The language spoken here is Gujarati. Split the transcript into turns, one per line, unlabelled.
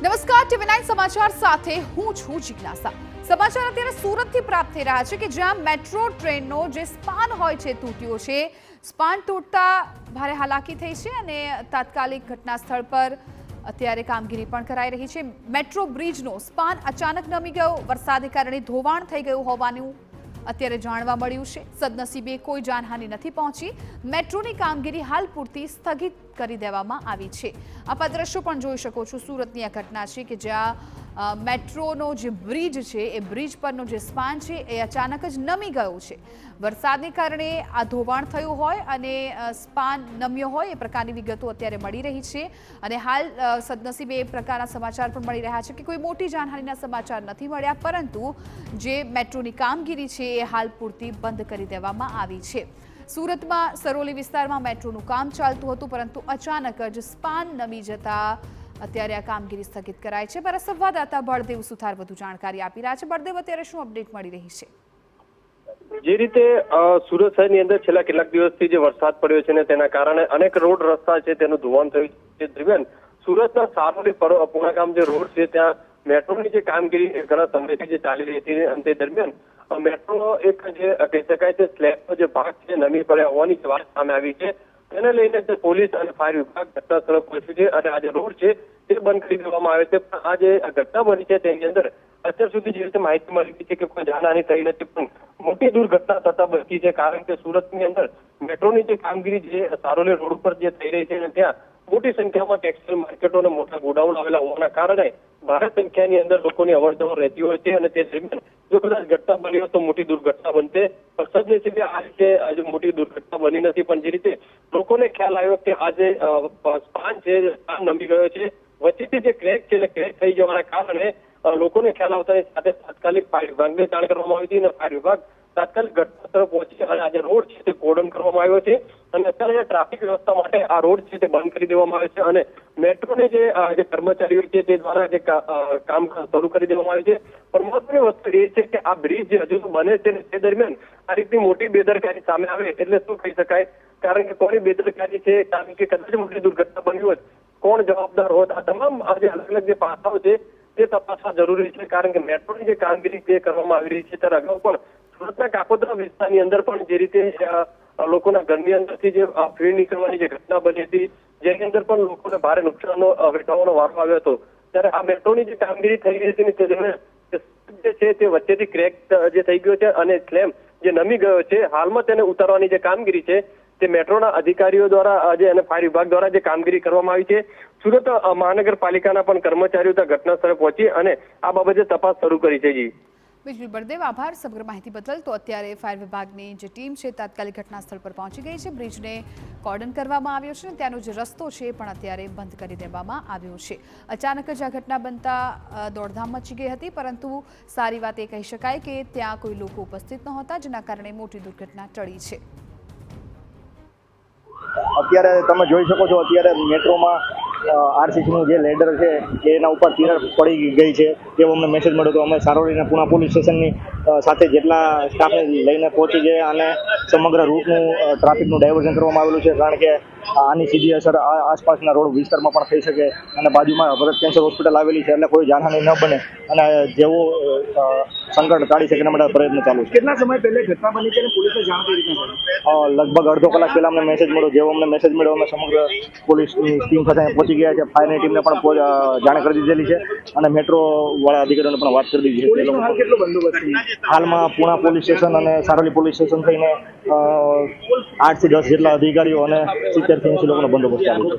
નમસ્કાર ટીવી9 સમાચાર સાથે હું છું જિજ્ઞાસા। સમાચાર અત્યારે સુરતથી પ્રાપ્ત થઈ રહ્યા છે કે જ્યાં મેટ્રો ટ્રેનનો જે સ્પાન હોય છે તૂટ્યો છે। સ્પાન તૂટતા ભારે હાલાકી થઈ છે અને તાત્કાલિક ઘટના સ્થળ પર અત્યારે કામગીરી પણ કરાઈ રહી છે। મેટ્રો બ્રિજનો સ્પાન અચાનક નમી ગયો, વરસાદને કારણે ધોવાણ થઈ ગયું હોવાનું અત્યારે જાણવા મળ્યું છે। સદનસીબે કોઈ જાનહાનિ નથી પહોંચી। મેટ્રોની કામગીરી હાલ પૂરતી સ્થગિત કરી દેવામાં આવી છે। આપ આ દ્રશ્યો પણ જોઈ શકો છો। સુરતની આ ઘટના છે કે જ્યાં મેટ્રોનો જે બ્રિજ છે એ બ્રિજ પરનો જે સ્પાન છે એ અચાનક જ નમી ગયો છે। વરસાદને કારણે આ ધોવાણ થયું હોય અને સ્પાન નમ્યો હોય એ પ્રકારની વિગતો અત્યારે મળી રહી છે અને હાલ સદનસીબે એ પ્રકારના સમાચાર પણ મળી રહ્યા છે કે કોઈ મોટી જાનહાનિના સમાચાર નથી મળ્યા, પરંતુ જે મેટ્રોની કામગીરી છે એ હાલ પૂરતી બંધ કરી દેવામાં આવી છે। સુરતમાં સરોલી વિસ્તારમાં મેટ્રોનું કામ ચાલતું હતું, પરંતુ અચાનક જ સ્પાન નમી જતા અત્યારે આ કામગીરી સ્થગિત કરાઈ છે। મારા સંવાદદાતા બળદેવ સુથાર વધુ જાણકારી આપી રહ્યા છે। બળદેવ, અત્યારે શું અપડેટ મળી રહી છે?
જે રીતે સુરત શહેરની અંદર છેલ્લા કેટલાક દિવસથી જે વરસાદ પડ્યો છે ને તેના કારણે અનેક રોડ રસ્તા છે તેનું ધોવાણ થયું છે। દરમિયાન સુરતના સારોલી પૂર્ણાગામ જે રોડ છે ત્યાં મેટ્રોની જે કામગીરી ઘણા સમયથી જે ચાલી રહી હતી અને તે દરમિયાન મેટ્રોનો એક જે કહી શકાય છે સ્લેબનો જે ભાગ છે નમી પડ્યા હોવાની વાત સામે આવી છે। તેને લઈને પોલીસ અને ફાયર વિભાગ ઘટના સ્થળે પહોંચ્યું છે અને આ જે રોડ છે તે બંધ કરી દેવામાં આવે છે। પણ આ જે ઘટના બની છે તેની અંદર અત્યાર સુધી જે રીતે માહિતી મળી છે કે કોઈ જાનહાનિ થઈ નથી, પણ મોટી દુર્ઘટના થતા બચી છે। કારણ કે સુરતની અંદર મેટ્રોની જે કામગીરી જે સારોલી રોડ ઉપર જે થઈ રહી છે અને ત્યાં મોટી સંખ્યામાં ટેક્સટાઇલ માર્કેટો અને મોટા ગોડાઉન આવેલા હોવાના કારણે ભારે સંખ્યાની અંદર લોકોની અવરજવર રહેતી હોય છે અને તે દરમિયાન જો કદાચ ઘટના બની હોય તો મોટી દુર્ઘટના બનશે। સદનસીબે આ રીતે મોટી દુર્ઘટના બની નથી, પણ જે રીતે લોકોને ખ્યાલ આવ્યો કે આ જે સ્પાન છે સ્પાન નમી ગયો છે, વચ્ચેથી જે ક્રેક છે ક્રેક થઈ જવાના કારણે લોકોને ખ્યાલ આવતાની સાથે તાત્કાલિક ફાયર વિભાગને જાણ કરવામાં આવી હતી અને ફાયર વિભાગ તાત્કાલિક ઘટના સ્થળે પહોંચી અને આ જે રોડ છે તે કોર્ડન કરવામાં આવ્યો છે અને અત્યારે ટ્રાફિક વ્યવસ્થા માટે આ રોડ છે તે બંધ કરી દેવામાં આવે છે અને મેટ્રોને જે કર્મચારીઓ છે તે દ્વારા જે કામ શરૂ કરી દેવામાં આવ્યું છે। પણ મહત્વની વસ્તુ એ છે કે આ બ્રિજ જે હજુ બને છે તે દરમિયાન આ રીતની મોટી બેદરકારી સામે આવે એટલે શું કહી શકાય, કારણ કે કોની બેદરકારી છે, કારણ કે કદાચ મોટી દુર્ઘટના બની હોત કોણ જવાબદાર હોત, આ તમામ જે અલગ અલગ જે પાસાઓ છે તે તપાસવા જરૂરી છે। કારણ કે મેટ્રોની જે કામગીરી તે કરવામાં આવી રહી છે ત્યારે અગાઉ પણ સુરતના કાપોદ્રા વિસ્તારની અંદર પણ જે રીતે લોકોના ઘરની અંદરથી જે ફીણ નીકળવાની જે ઘટના બની હતી જેની અંદર પણ લોકોને ભારે નુકસાનનો વેઠવાનો વારો આવ્યો હતો, ત્યારે આ મેટ્રોની જે કામગીરી થઈ રહી હતી તે જે છે તે વચ્ચેથી ક્રેક જે થઈ ગયો છે અને સ્લેબ જે નમી ગયો છે, હાલમાં તેને ઉતારવાની જે કામગીરી છે તે મેટ્રોના અધિકારીઓ દ્વારા આજે અને ફાયર વિભાગ દ્વારા જે કામગીરી કરવામાં આવી છે। સુરત મહાનગરપાલિકાના પણ કર્મચારીઓ ત્યાં ઘટના સ્થળે પહોંચી અને આ બાબતે તપાસ શરૂ કરી છે। જી
બિલકુલ બળદેવ, આભાર સમગ્ર માહિતી બદલ। તો અત્યારે ફાયર વિભાગની જે ટીમ છે તાત્કાલિક ઘટના સ્થળ પર પહોંચી ગઈ છે। બ્રિજને કોર્ડન કરવામાં આવ્યો છે અને ત્યાંનો જે રસ્તો છે એ પણ અત્યારે બંધ કરી દેવામાં આવ્યો છે। અચાનક જ આ ઘટના બનતા દોડધામ મચી ગઈ હતી, પરંતુ સારી વાત એ કહી શકાય કે ત્યાં કોઈ લોકો ઉપસ્થિત નહોતા, જેના કારણે મોટી દુર્ઘટના ટળી છે।
અત્યારે તમે જોઈ શકો છો અત્યારે મેટ્રોમાં આરસીસીનું જે લેડર છે એના ઉપર તિરાડ પડી ગઈ છે તેવો અમને મેસેજ મળ્યો હતો। અમે સારોલીના પૂણા પોલીસ સ્ટેશનની સાથે જેટલા સ્ટાફને લઈને પહોંચી ગયા અને સમગ્ર રૂટનું ટ્રાફિકનું ડાયવર્ઝન કરવામાં આવેલું છે, કારણ કે આની સીધી અસર આસપાસના રોડ વિસ્તારમાં પણ થઈ શકે અને બાજુમાં ભરત કેન્સર હોસ્પિટલ આવેલી છે એટલે કોઈ જાનહાનિ ન બને અને જેવો સંકટ ટાળી શકે એના માટે પ્રયત્ન ચાલુ છે।
કેટલા સમય પહેલા ઘટના બની છે અને પોલીસને જાણ કઈ રીતે કરી?
લગભગ અડધો કલાક પહેલા અમને મેસેજ મળ્યો, જેવો અમને મેસેજ મળ્યો અમે સમગ્ર પોલીસની ટીમ સાથે પહોંચી ગયા છે। ફાયરની ટીમને પણ જાણ કરી દીધેલી છે અને મેટ્રો વાળા અધિકારીઓને પણ વાત કરી દીધી છે।
હાલ કેટલો બંદોબસ્ત છે?
હાલમાં પૂણા પોલીસ સ્ટેશન અને સારોલી પોલીસ સ્ટેશન થઈને 8 થી 10 જેટલા અધિકારીઓ અને 70 થી 80 લોકોનો બંદોબસ્ત ચાલુ છે।